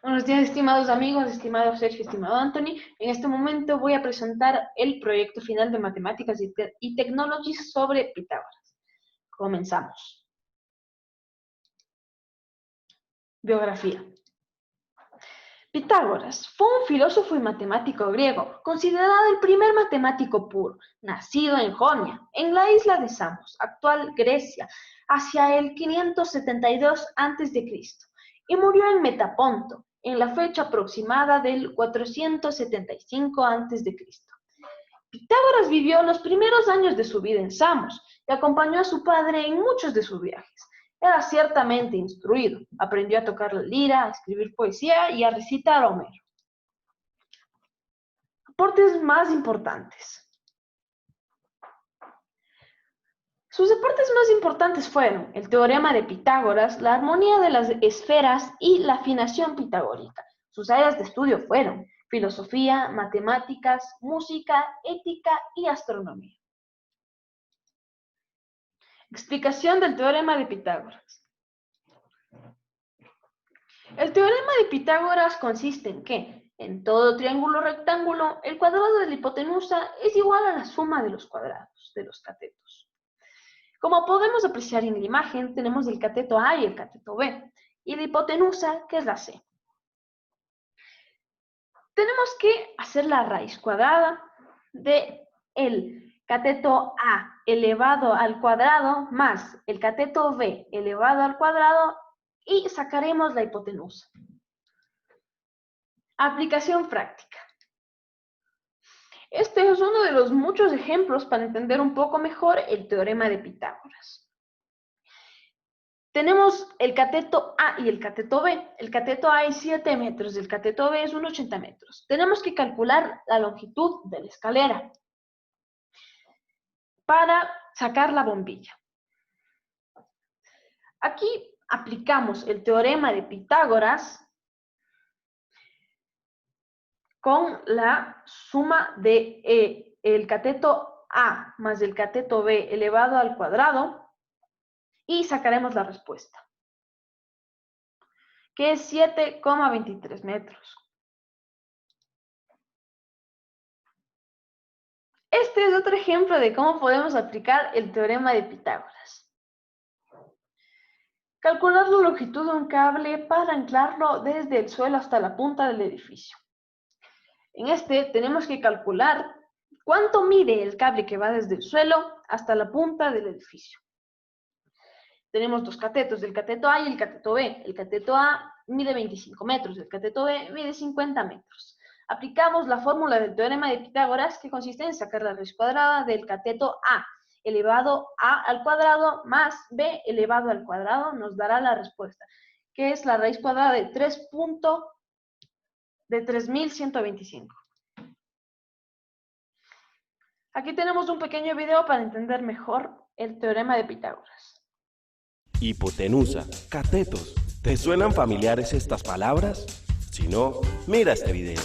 Buenos días, estimados amigos, estimado Sergio, estimado Anthony. En este momento voy a presentar el proyecto final de Matemáticas y Technologies sobre Pitágoras. Comenzamos. Biografía. Pitágoras fue un filósofo y matemático griego, considerado el primer matemático puro, nacido en Jonia, en la isla de Samos, actual Grecia, hacia el 572 a.C., y murió en Metaponto, en la fecha aproximada del 475 a.C. Pitágoras vivió los primeros años de su vida en Samos y acompañó a su padre en muchos de sus viajes. Era ciertamente instruido, aprendió a tocar la lira, a escribir poesía y a recitar a Homero. Aportes más importantes. Sus aportes más importantes fueron el teorema de Pitágoras, la armonía de las esferas y la afinación pitagórica. Sus áreas de estudio fueron filosofía, matemáticas, música, ética y astronomía. Explicación del teorema de Pitágoras. El teorema de Pitágoras consiste en que, en todo triángulo rectángulo, el cuadrado de la hipotenusa es igual a la suma de los cuadrados de los catetos. Como podemos apreciar en la imagen, tenemos el cateto A y el cateto B, y la hipotenusa, que es la C. Tenemos que hacer la raíz cuadrada de el cateto A elevado al cuadrado más el cateto B elevado al cuadrado y sacaremos la hipotenusa. Aplicación práctica. Este es uno de los muchos ejemplos para entender un poco mejor el teorema de Pitágoras. Tenemos el cateto A y el cateto B. El cateto A es 7 metros, el cateto B es 1,80 metros. Tenemos que calcular la longitud de la escalera para sacar la bombilla. Aquí aplicamos el teorema de Pitágoras con la suma de el cateto A más el cateto B elevado al cuadrado y sacaremos la respuesta, que es 7,23 metros. Este es otro ejemplo de cómo podemos aplicar el teorema de Pitágoras. Calcular la longitud de un cable para anclarlo desde el suelo hasta la punta del edificio. En este tenemos que calcular cuánto mide el cable que va desde el suelo hasta la punta del edificio. Tenemos dos catetos, el cateto A y el cateto B. El cateto A mide 25 metros, el cateto B mide 50 metros. Aplicamos la fórmula del teorema de Pitágoras, que consiste en sacar la raíz cuadrada del cateto A elevado a al cuadrado más B elevado al cuadrado, nos dará la respuesta, que es la raíz cuadrada de 3.125. Aquí tenemos un pequeño video para entender mejor el teorema de Pitágoras. Hipotenusa, catetos. ¿Te suenan familiares estas palabras? Si no, mira este video.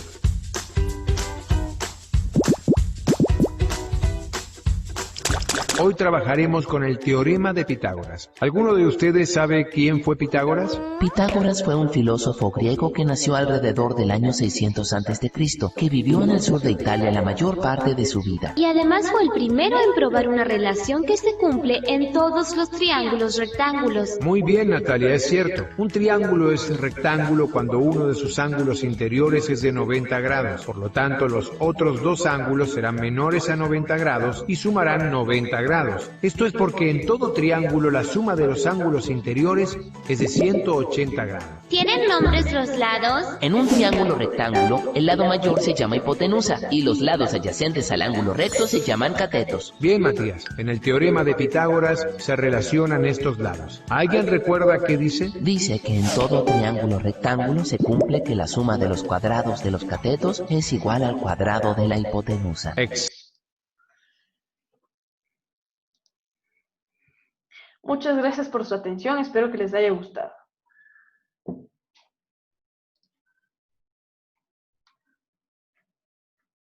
Hoy trabajaremos con el teorema de Pitágoras. ¿Alguno de ustedes sabe quién fue Pitágoras? Pitágoras fue un filósofo griego que nació alrededor del año 600 a.C., que vivió en el sur de Italia la mayor parte de su vida. Y además fue el primero en probar una relación que se cumple en todos los triángulos rectángulos. Muy bien, Natalia, es cierto. Un triángulo es rectángulo cuando uno de sus ángulos interiores es de 90 grados. Por lo tanto, los otros dos ángulos serán menores a 90 grados y sumarán 90 grados. Esto es porque en todo triángulo la suma de los ángulos interiores es de 180 grados. ¿Tienen nombres los lados? En un triángulo rectángulo, el lado mayor se llama hipotenusa y los lados adyacentes al ángulo recto se llaman catetos. Bien, Matías, en el teorema de Pitágoras se relacionan estos lados. ¿Alguien recuerda qué dice? Dice que en todo triángulo rectángulo se cumple que la suma de los cuadrados de los catetos es igual al cuadrado de la hipotenusa. Muchas gracias por su atención, espero que les haya gustado.